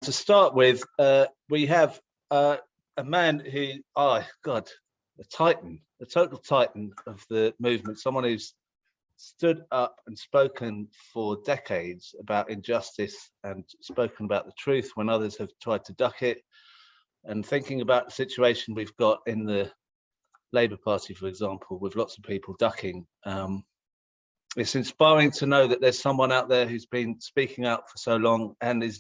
to start with, we have a man who, God, a titan, a total titan of the movement, someone who's stood up and spoken for decades about injustice and spoken about the truth when others have tried to duck it, and thinking about the situation we've got in the Labour Party, for example, with lots of people ducking. It's inspiring to know that there's someone out there who's been speaking out for so long and is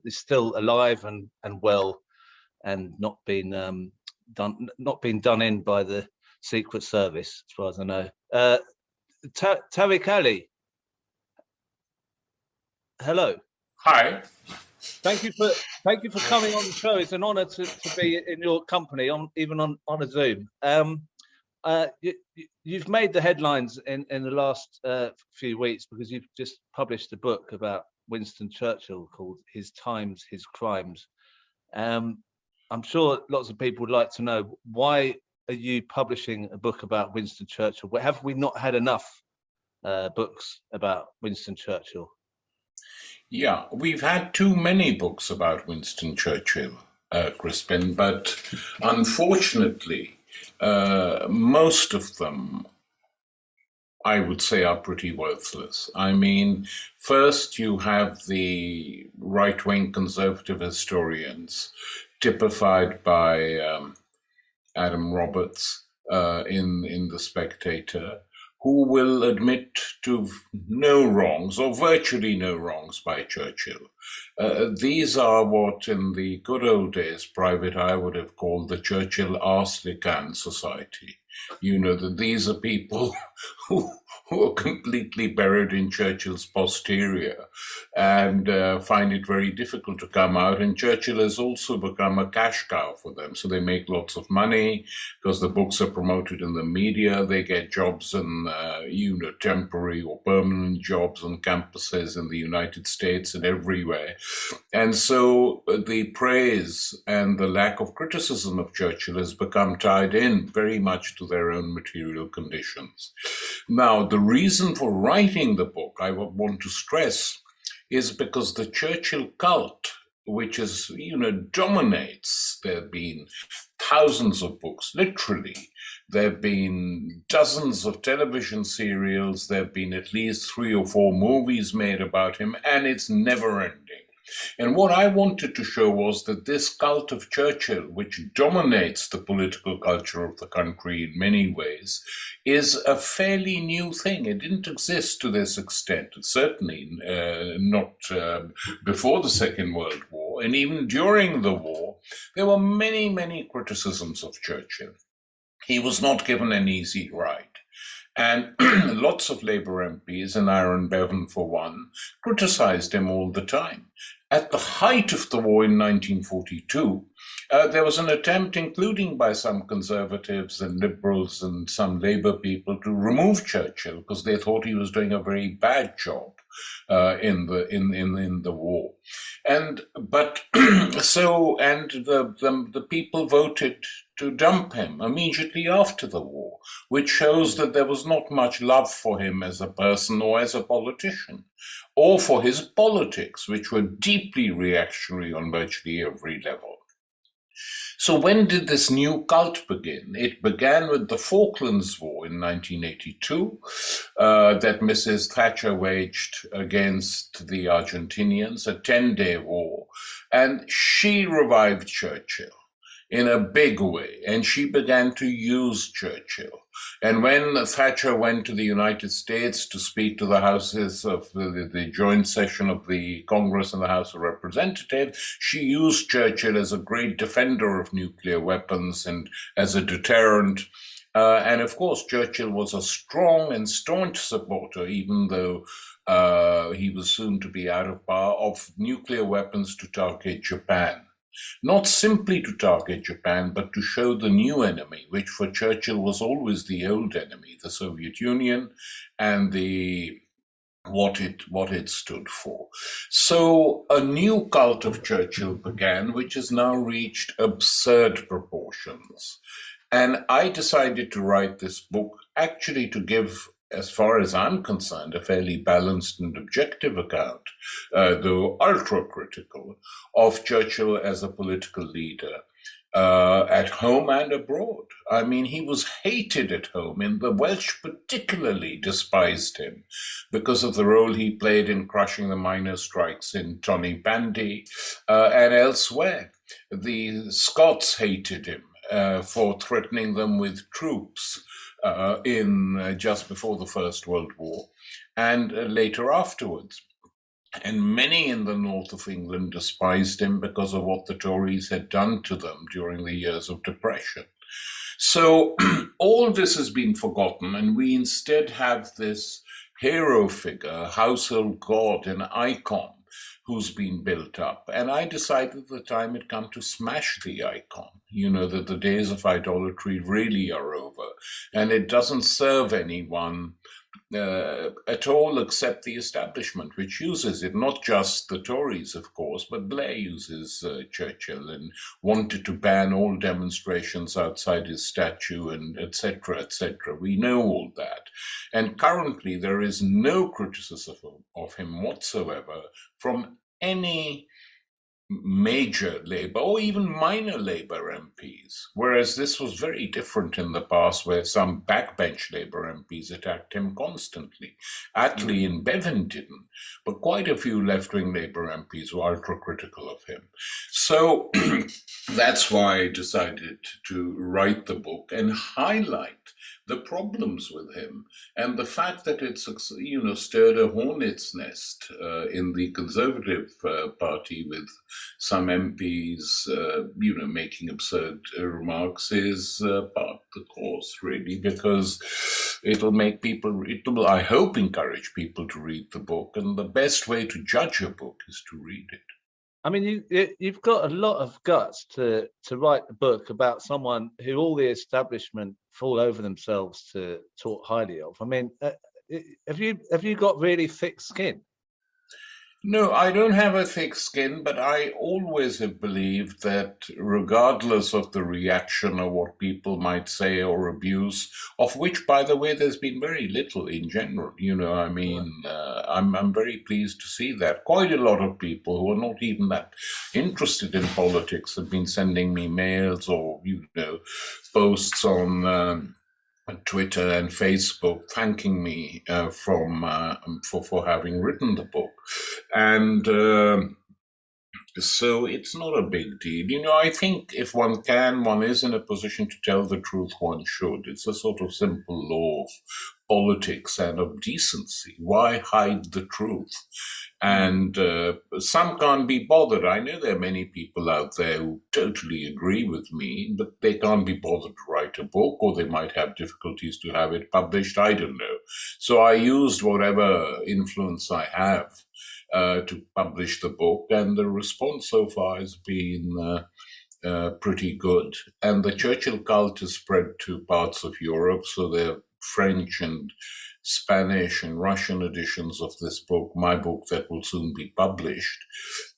still alive and well, and not been done in by the Secret Service, as far as I know. Tariq Ali, hello. Hi. Thank you for coming on the show. It's an honour to be in your company, even on a Zoom. You've made the headlines in the last few weeks because you've just published a book about Winston Churchill called His Times, His Crimes. I'm sure lots of people would like to know, why are you publishing a book about Winston Churchill? Have we not had enough books about Winston Churchill? Yeah, we've had too many books about Winston Churchill, Crispin, but unfortunately, most of them, I would say, are pretty worthless. I mean, first you have the right-wing conservative historians, typified by Adam Roberts in The Spectator, who will admit to no wrongs, or virtually no wrongs, by Churchill. These are what, in the good old days, Private Eye would have called the Churchill Arse-le-Can Society. You know, that these are people who are completely buried in Churchill's posterior and find it very difficult to come out. And Churchill has also become a cash cow for them. So they make lots of money because the books are promoted in the media. They get jobs in, temporary or permanent jobs on campuses in the United States and everywhere. And so the praise and the lack of criticism of Churchill has become tied in very much to their own material conditions. Now, the reason for writing the book, I want to stress, is because the Churchill cult, which is, dominates, there have been thousands of books, literally. There have been dozens of television serials. There have been at least 3 or 4 movies made about him, and it's never ending. And what I wanted to show was that this cult of Churchill, which dominates the political culture of the country in many ways, is a fairly new thing. It didn't exist to this extent. Certainly not before the Second World War. And even during the war, there were many, many criticisms of Churchill. He was not given an easy ride. And lots of Labour MPs, and Aaron Bevan for one, criticized him all the time. At the height of the war in 1942, there was an attempt, including by some Conservatives and Liberals and some Labour people, to remove Churchill because they thought he was doing a very bad job in the war. The people voted to dump him immediately after the war, which shows that there was not much love for him as a person or as a politician, or for his politics, which were deeply reactionary on virtually every level. So when did this new cult begin? It began with the Falklands War in 1982 that Mrs. Thatcher waged against the Argentinians, a 10-day war, and she revived Churchill in a big way, and she began to use Churchill. And when Thatcher went to the United States to speak to the houses of the joint session of the Congress and the House of Representatives, she used Churchill as a great defender of nuclear weapons and as a deterrent. And of course, Churchill was a strong and staunch supporter, even though he was soon to be out of power, of nuclear weapons to target Japan. Not simply to target Japan, but to show the new enemy, which for Churchill was always the old enemy, the Soviet Union, and what it stood for. So a new cult of Churchill began, which has now reached absurd proportions. And I decided to write this book actually to give as far as I'm concerned, a fairly balanced and objective account, though ultra-critical, of Churchill as a political leader, at home and abroad. I mean, he was hated at home, and the Welsh particularly despised him because of the role he played in crushing the miners' strikes in Tony Bandy and elsewhere. The Scots hated him for threatening them with troops in just before the First World War and later afterwards. And many in the north of England despised him because of what the Tories had done to them during the years of depression. So all this has been forgotten, and we instead have this hero figure, household god, an icon who's been built up. And I decided the time had come to smash the icon, that the days of idolatry really are over, and it doesn't serve anyone at all except the establishment, which uses it, not just the Tories, of course, but Blair uses Churchill and wanted to ban all demonstrations outside his statue and etc., etc. We know all that. And currently there is no criticism of him whatsoever from any major Labour or even minor Labour MPs, whereas this was very different in the past where some backbench Labour MPs attacked him constantly. Attlee and Bevan didn't, but quite a few left-wing Labour MPs were ultra-critical of him. So that's why I decided to write the book and highlight the problems with him and the fact that it's, stirred a hornet's nest in the Conservative Party with some MPs, making absurd remarks is part of the course, really, because it'll make people, I hope, encourage people to read the book. And the best way to judge a book is to read it. I mean, you've got a lot of guts to write a book about someone who all the establishment fall over themselves to talk highly of. I mean, have you got really thick skin? No, I don't have a thick skin, but I always have believed that regardless of the reaction or what people might say or abuse, of which, by the way, there's been very little in general, I'm very pleased to see that. Quite a lot of people who are not even that interested in politics have been sending me mails or, posts on Twitter and Facebook thanking me for having written the book, and so it's not a big deal. I think if one is in a position to tell the truth, one should. It's a sort of simple law of politics and of decency. Why hide the truth? And some can't be bothered. I know there are many people out there who totally agree with me, but they can't be bothered to write a book, or they might have difficulties to have it published. I don't know. So I used whatever influence I have to publish the book, and the response so far has been pretty good. And the Churchill Cult has spread to parts of Europe, so there are French and Spanish and Russian editions of this book, my book, that will soon be published.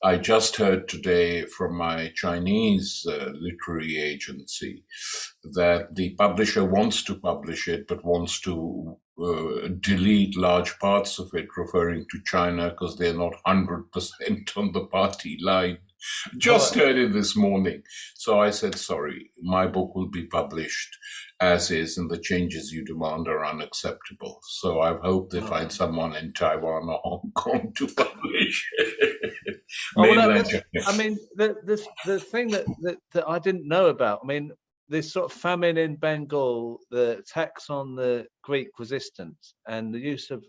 I just heard today from my Chinese literary agency that the publisher wants to publish it, but wants to delete large parts of it, referring to China, because they're not 100% on the party line. Just heard it this morning. So I said, sorry, my book will be published as is, and the changes you demand are unacceptable. So I hope they find someone in Taiwan or Hong Kong to publish. I mean, the thing that I didn't know about, I mean, this sort of famine in Bengal, the attacks on the Greek resistance, and the use of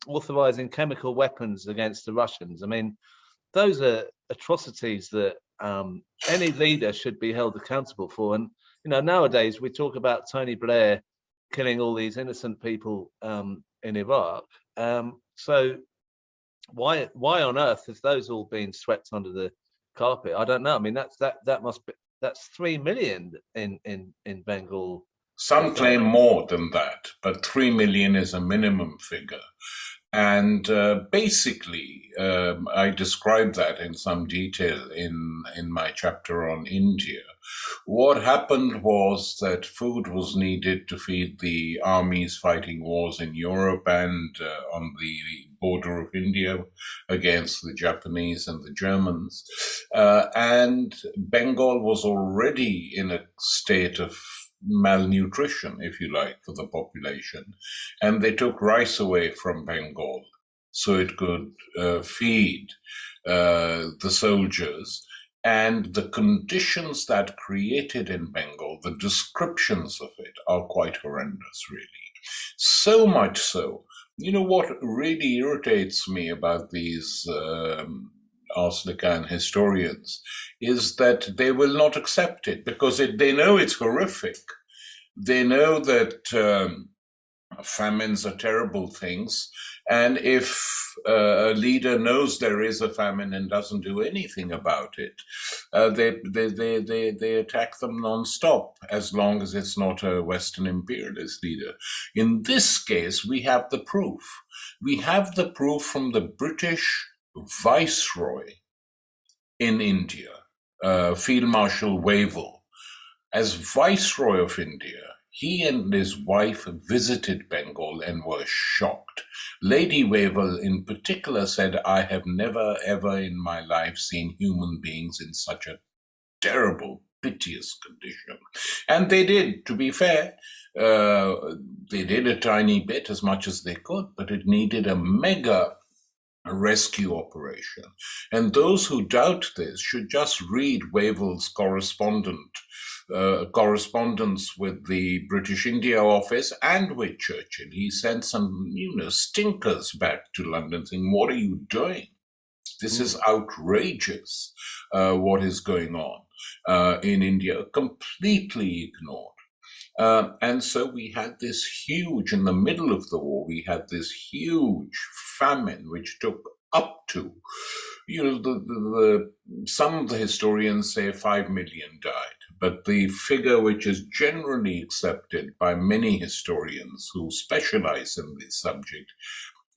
authorizing chemical weapons against the Russians. I mean, those are atrocities that any leader should be held accountable for. And nowadays we talk about Tony Blair killing all these innocent people in Iraq. So why on earth have those all been swept under the carpet? I don't know. I mean, that's 3 million in Bengal. Some claim more than that, but 3 million is a minimum figure. And basically, I describe that in some detail in my chapter on India. What happened was that food was needed to feed the armies fighting wars in Europe and on the border of India against the Japanese and the Germans. And Bengal was already in a state of malnutrition, if you like, for the population. And they took rice away from Bengal so it could feed the soldiers. And the conditions that created in Bengal, the descriptions of it are quite horrendous, really. So much so. You know what really irritates me about these Arsenican historians is that they will not accept it because they know it's horrific. They know that famines are terrible things. And if a leader knows there is a famine and doesn't do anything about it, they attack them non-stop, as long as it's not a Western imperialist leader. In this case, we have the proof. We have the proof from the British Viceroy in India, Field Marshal Wavell. As Viceroy of India, he and his wife visited Bengal and were shocked. Lady Wavell in particular said, "I have never ever in my life seen human beings in such a terrible, piteous condition." And they did, to be fair. They did a tiny bit, as much as they could, but it needed a mega rescue operation. And those who doubt this should just read Wavell's correspondence with the British India office and with Churchill. He sent some, stinkers back to London saying, "What are you doing? This is outrageous, what is going on in India," completely ignored. And so we had this huge, in the middle of the war, we had this huge famine, which took up to, some of the historians say 5 million died. But the figure which is generally accepted by many historians who specialize in this subject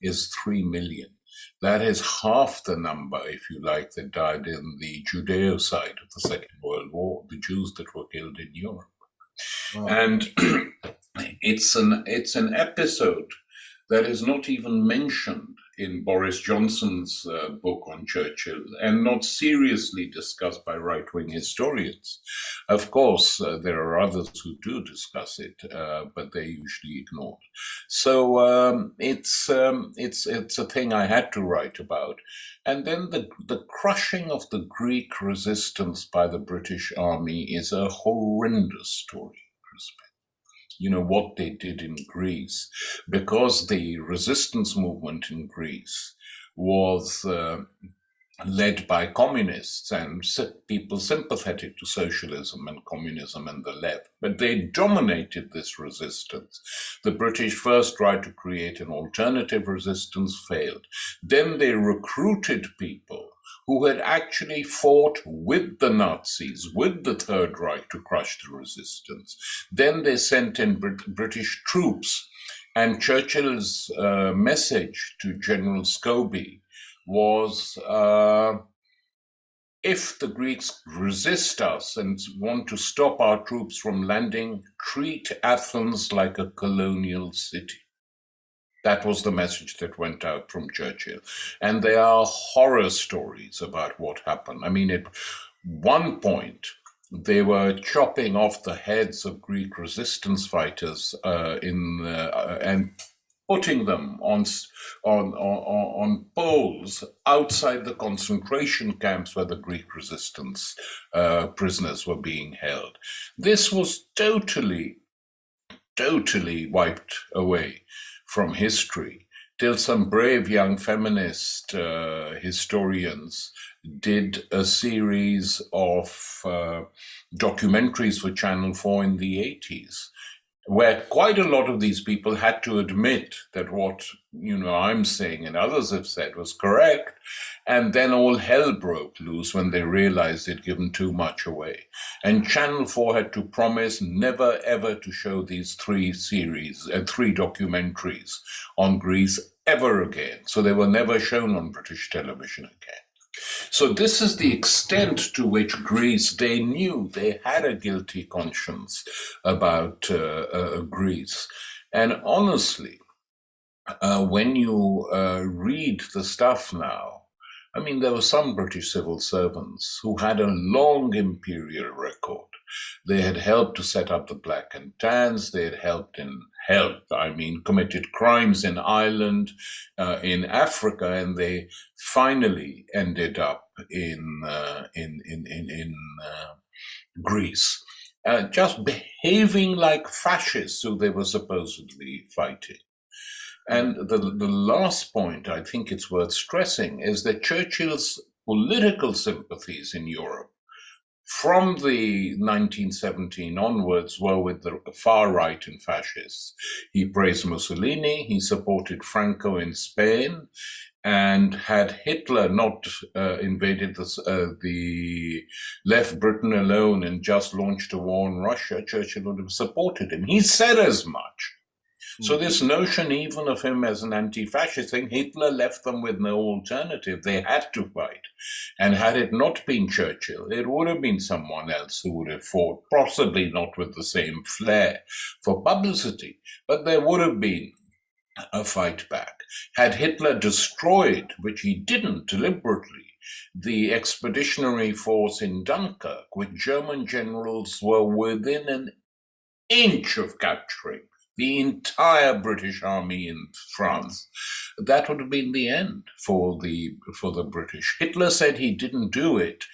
is 3 million. That is half the number, if you like, that died in the Judeo-side of the Second World War, the Jews that were killed in Europe. Wow. And it's an episode that is not even mentioned in Boris Johnson's book on Churchill and not seriously discussed by right-wing historians. Of course, there are others who do discuss it, but they're usually ignored. So it's a thing I had to write about. And then the crushing of the Greek resistance by the British Army is a horrendous story. What they did in Greece, because the resistance movement in Greece was led by communists and people sympathetic to socialism and communism and the left, but they dominated this resistance. The British first tried to create an alternative resistance, failed. Then they recruited people who had actually fought with the Nazis, with the Third Reich, to crush the resistance. Then they sent in British troops, and Churchill's message to General Scobie was, if the Greeks resist us and want to stop our troops from landing, treat Athens like a colonial city. That was the message that went out from Churchill. And there are horror stories about what happened. I mean, at one point, they were chopping off the heads of Greek resistance fighters and putting them on poles outside the concentration camps where the Greek resistance prisoners were being held. This was totally wiped away from history, till some brave young feminist historians did a series of documentaries for Channel 4 in the 80s, where quite a lot of these people had to admit that what I'm saying and others have said was correct, and then all hell broke loose when they realized they'd given too much away. And Channel 4 had to promise never ever to show these three documentaries on Greece ever again. So they were never shown on British television again. So this is the extent to which Greece, they knew they had a guilty conscience about Greece. And honestly, when you read the stuff now, I mean, there were some British civil servants who had a long imperial record. They had helped to set up the Black and Tans. They had committed crimes in Ireland, in Africa, and they finally ended up in Greece, just behaving like fascists who they were supposedly fighting. And the last point I think it's worth stressing is that Churchill's political sympathies in Europe from the 1917 onwards were with the far right and fascists. He praised Mussolini, he supported Franco in Spain, and had Hitler not invaded left Britain alone and just launched a war on Russia, Churchill would have supported him. He said as much. So this notion even of him as an anti-fascist thing, Hitler left them with no alternative. They had to fight. And had it not been Churchill, it would have been someone else who would have fought, possibly not with the same flair for publicity, but there would have been a fight back. Had Hitler destroyed, which he didn't deliberately, the expeditionary force in Dunkirk, which German generals were within an inch of capturing, the entire British army in France, that would have been the end for the British. Hitler said he didn't do it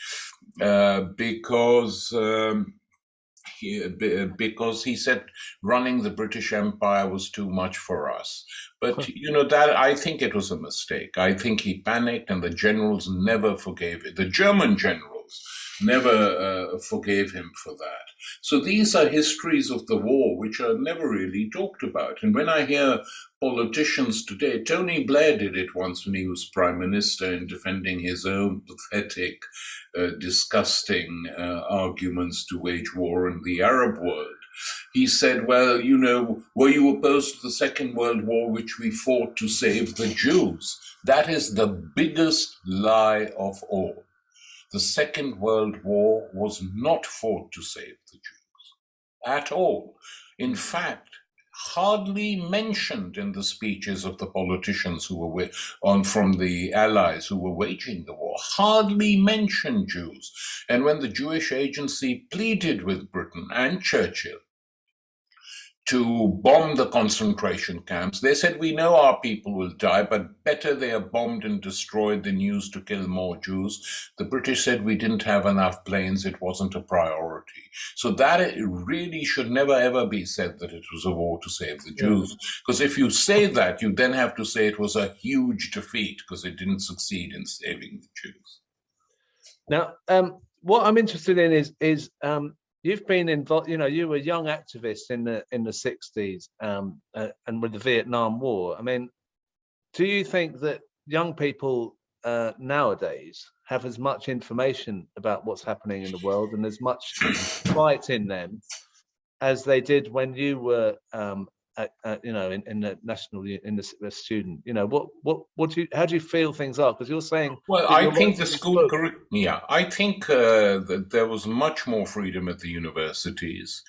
because he said running the British Empire was too much for us. But that I think it was a mistake. I think he panicked, and the generals never forgave it. The German generals never forgave him for that. So these are histories of the war which are never really talked about. And when I hear politicians today, Tony Blair did it once when he was prime minister in defending his own pathetic, disgusting arguments to wage war in the Arab world. He said, well, were you opposed to the Second World War, which we fought to save the Jews? That is the biggest lie of all. The Second World War was not fought to save the Jews at all. In fact, hardly mentioned in the speeches of the politicians who were from the Allies who were waging the war, hardly mentioned Jews. And when the Jewish Agency pleaded with Britain and Churchill to bomb the concentration camps, they said, we know our people will die, but better they are bombed and destroyed than used to kill more Jews. The British said we didn't have enough planes, it wasn't a priority. So that it really should never ever be said that it was a war to save the Jews. Because if you say that, you then have to say it was a huge defeat because it didn't succeed in saving the Jews. Now, what I'm interested in is you've been involved. You were a young activist in the 60s, and with the Vietnam War. I mean, do you think that young people nowadays have as much information about what's happening in the world and as much fight in them as they did when you were, in the national, in the student? How do you feel things are? Because you're saying, well, I think the school curriculum. Yeah, I think that there was much more freedom at the universities.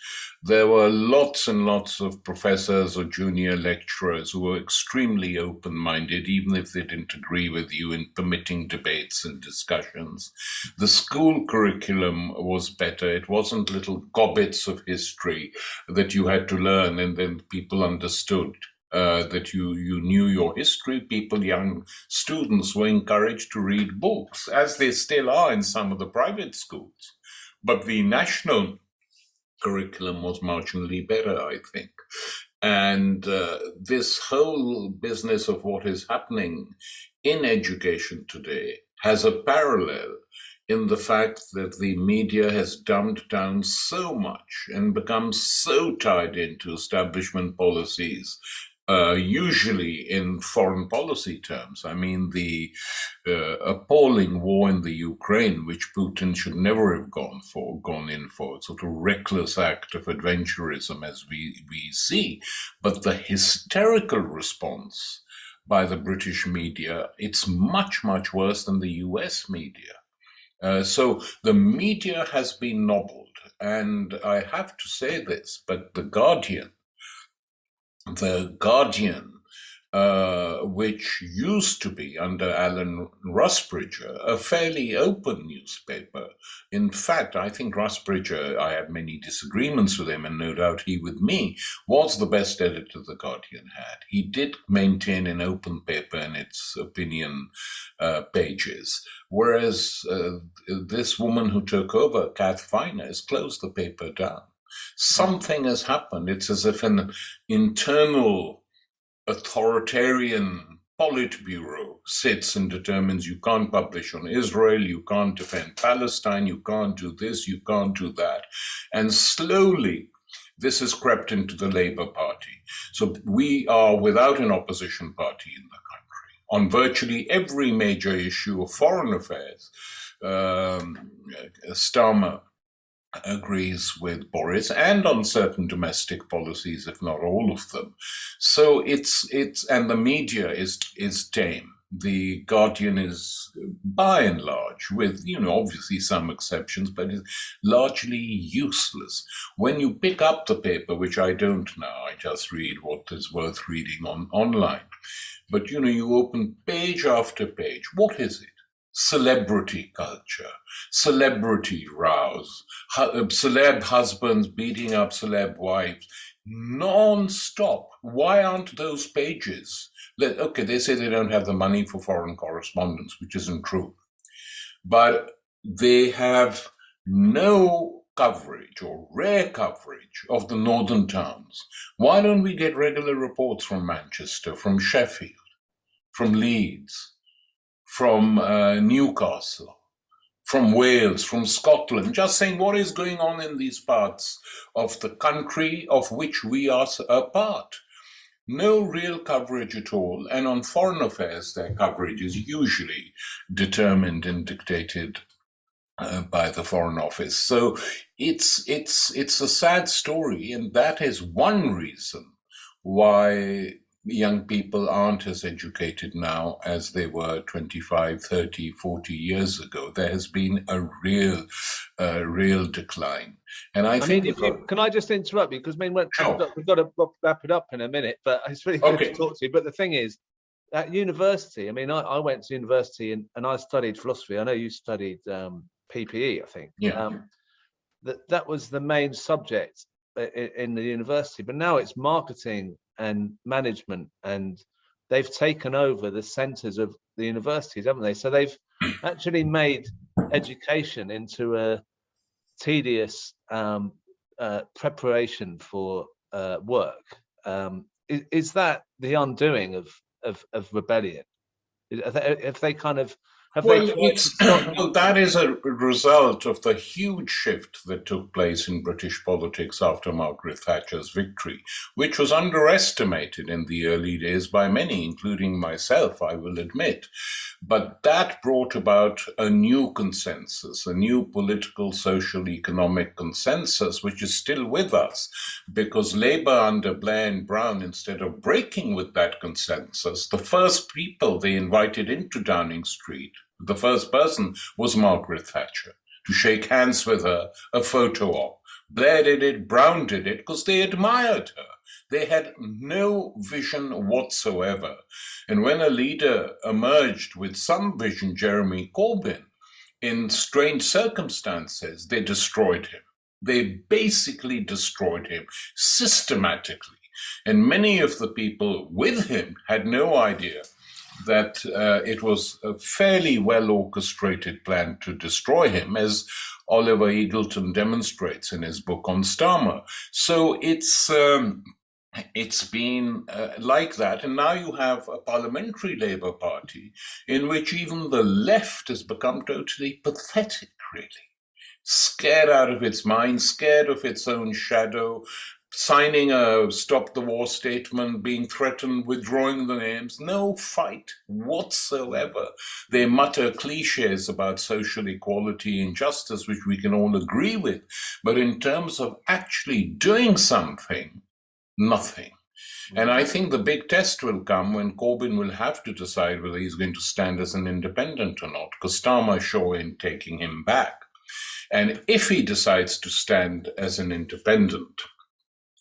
There were lots and lots of professors or junior lecturers who were extremely open-minded, even if they didn't agree with you, in permitting debates and discussions. The school curriculum was better. It wasn't little gobbets of history that you had to learn and then people understood that you knew your history. Young students were encouraged to read books, as they still are in some of the private schools. But the national curriculum was marginally better, I think. And this whole business of what is happening in education today has a parallel in the fact that the media has dumbed down so much and become so tied into establishment policies, usually in foreign policy terms. I mean, the appalling war in the Ukraine, which Putin should never have gone in for, a sort of reckless act of adventurism as we see. But the hysterical response by the British media. It's much, much worse than the US media. So the media has been nobbled. And I have to say this, but The Guardian, which used to be under Alan Rusbridger, a fairly open newspaper. In fact, I think Rusbridger, I had many disagreements with him, and no doubt he with me, was the best editor The Guardian had. He did maintain an open paper in its opinion pages, whereas this woman who took over, Kath Viner, has closed the paper down. Something has happened. It's as if an internal authoritarian Politburo sits and determines you can't publish on Israel, you can't defend Palestine, you can't do this, you can't do that. And slowly, this has crept into the Labour Party. So we are without an opposition party in the country. On virtually every major issue of foreign affairs, Starmer agrees with Boris, and on certain domestic policies, if not all of them. So it's and the media is tame. The Guardian is, by and large, with obviously some exceptions, but is largely useless. When you pick up the paper, which I don't now, I just read what is worth reading online. But you open page after page. What is it? Celebrity culture, celebrity rows, celeb husbands beating up celeb wives, non-stop. Why aren't those pages? Okay, they say they don't have the money for foreign correspondence, which isn't true. But they have no coverage or rare coverage of the northern towns. Why don't we get regular reports from Manchester, from Sheffield, from Leeds, from Newcastle, from Wales, from Scotland, just saying what is going on in these parts of the country of which we are a part? No real coverage at all. And on foreign affairs, their coverage is usually determined and dictated by the Foreign Office. So it's a sad story, and that is one reason why young people aren't as educated now as they were 25, 30, 40 years ago. There has been a real decline. And I think... can I just interrupt you? Because we've got to wrap it up in a minute, but it's really good to talk to you. But the thing is, at university, I went to university and I studied philosophy. I know you studied PPE, I think. Yeah. That was the main subject in the university, but now it's marketing and management, and they've taken over the centers of the universities, haven't they? So they've actually made education into a tedious preparation for work. Is that the undoing of rebellion? Have they kind of... that is a result of the huge shift that took place in British politics after Margaret Thatcher's victory, which was underestimated in the early days by many, including myself, I will admit. But that brought about a new consensus, a new political, social, economic consensus, which is still with us, because Labour under Blair and Brown, instead of breaking with that consensus, the first people they invited into Downing Street, the first person was Margaret Thatcher, to shake hands with her, a photo op. Blair did it, Brown did it, because they admired her. They had no vision whatsoever. And when a leader emerged with some vision, Jeremy Corbyn, in strange circumstances, they destroyed him. They basically destroyed him systematically. And many of the people with him had no idea that it was a fairly well-orchestrated plan to destroy him, as Oliver Eagleton demonstrates in his book on Starmer. So it's been like that. And now you have a parliamentary Labour Party in which even the left has become totally pathetic, really. Scared out of its mind, scared of its own shadow, signing a stop the war statement, being threatened, withdrawing the names, no fight whatsoever. They mutter cliches about social equality and justice, which we can all agree with. But in terms of actually doing something, nothing. And I think the big test will come when Corbyn will have to decide whether he's going to stand as an independent or not, because Starmer sure ain't taking him back. And if he decides to stand as an independent,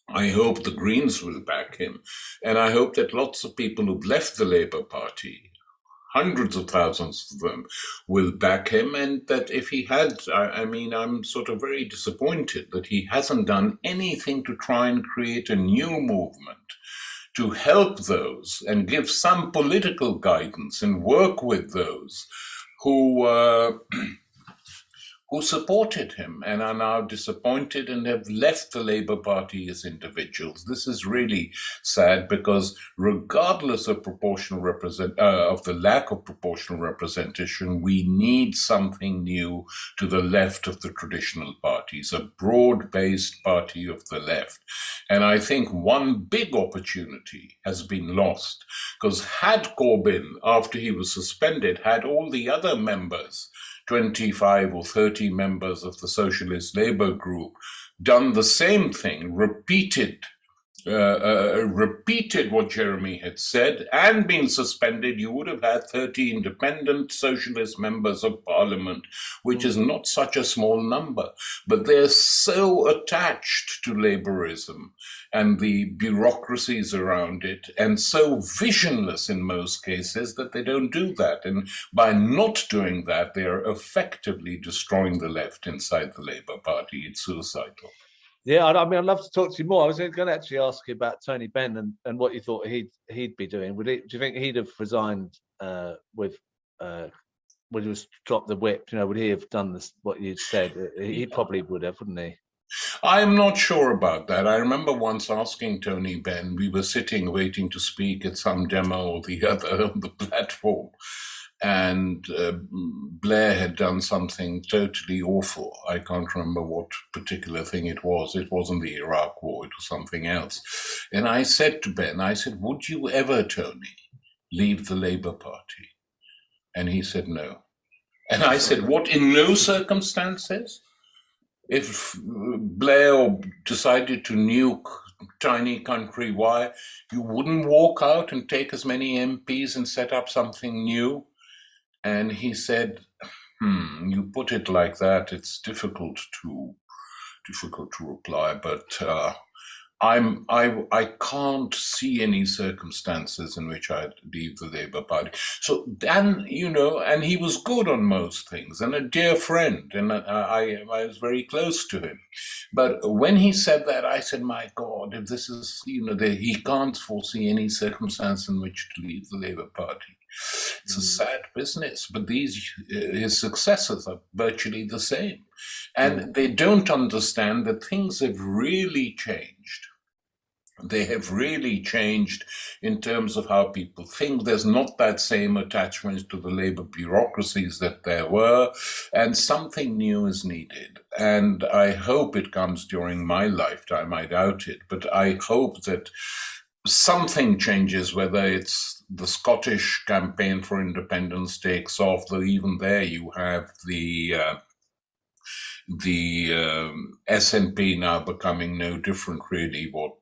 I hope the Greens will back him. And I hope that lots of people who've left the Labour Party, hundreds of thousands of them, will back him. And that if he had, I'm sort of very disappointed that he hasn't done anything to try and create a new movement to help those and give some political guidance and work with those who supported him and are now disappointed and have left the Labour Party as individuals. This is really sad, because regardless of of the lack of proportional representation, we need something new to the left of the traditional parties, a broad-based party of the left. And I think one big opportunity has been lost, because had Corbyn, after he was suspended, had all the other members, 25 or 30 members of the Socialist Labour group, done the same thing, repeated what Jeremy had said, and been suspended, you would have had 30 independent socialist members of parliament, which is not such a small number. But they're so attached to Labourism and the bureaucracies around it, and so visionless in most cases, that they don't do that. And by not doing that, they are effectively destroying the left inside the Labour Party. It's suicidal. Yeah, I'd love to talk to you more. I was going to actually ask you about Tony Benn and what you thought he'd be doing. Do you think he'd have resigned when he was dropped the whip? Would he have done this, what you said? He probably would have, wouldn't he? I'm not sure about that. I remember once asking Tony Benn, we were sitting waiting to speak at some demo or the other on the platform, and Blair had done something totally awful. I can't remember what particular thing it was. It wasn't the Iraq War, it was something else. And I said to Ben, would you ever, Tony, leave the Labour Party? And he said no. And I said, what, in no circumstances? If Blair decided to nuke tiny country, why you wouldn't walk out and take as many MPs and set up something new? And he said, you put it like that, it's difficult to reply, but I can't see any circumstances in which I'd leave the Labour Party. So Dan, and he was good on most things and a dear friend, and I was very close to him. But when he said that, I said, my God, if this is, he can't foresee any circumstance in which to leave the Labour Party. It's a sad business, but his successors are virtually the same. And they don't understand that things have really changed. They have really changed in terms of how people think. There's not that same attachment to the Labour bureaucracies that there were, and something new is needed. And I hope it comes during my lifetime. I doubt it, but I hope that something changes, whether it's the Scottish campaign for independence takes off, though even there you have the SNP now becoming no different, really, what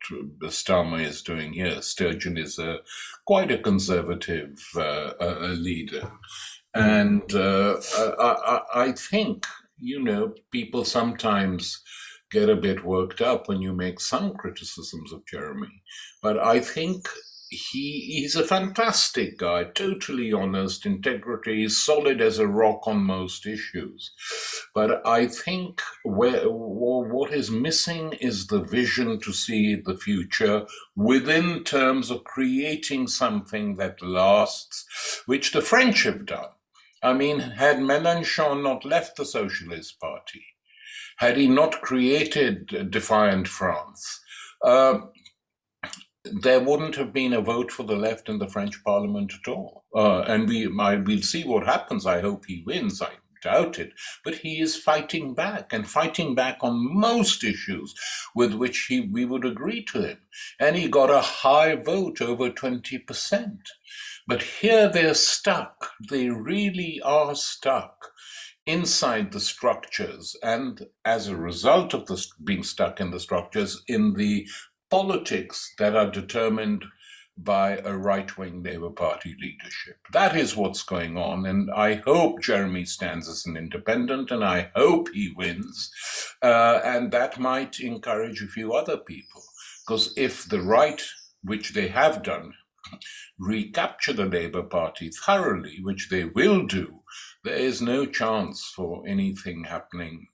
Starmer is doing here. Sturgeon is quite a conservative leader. And I think, people sometimes get a bit worked up when you make some criticisms of Jeremy. But I think he's a fantastic guy, totally honest, integrity, solid as a rock on most issues. But I think what is missing is the vision to see the future within terms of creating something that lasts, which the French have done. Had Mélenchon not left the Socialist Party, had he not created Defiant France, there wouldn't have been a vote for the left in the French Parliament at all. And we'll see what happens. I hope he wins. I doubt it. But he is fighting back, and fighting back on most issues with which we would agree to him. And he got a high vote, over 20%. But here they're stuck. They really are stuck inside the structures, and as a result of being stuck in the structures, in the politics that are determined by a right-wing Labour Party leadership. That is what's going on, and I hope Jeremy stands as an independent, and I hope he wins, and that might encourage a few other people, because if the right, which they have done, recapture the Labour Party thoroughly, which they will do, there is no chance for anything happening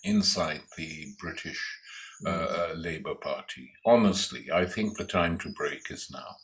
inside the British Labour Party. Honestly, I think the time to break is now.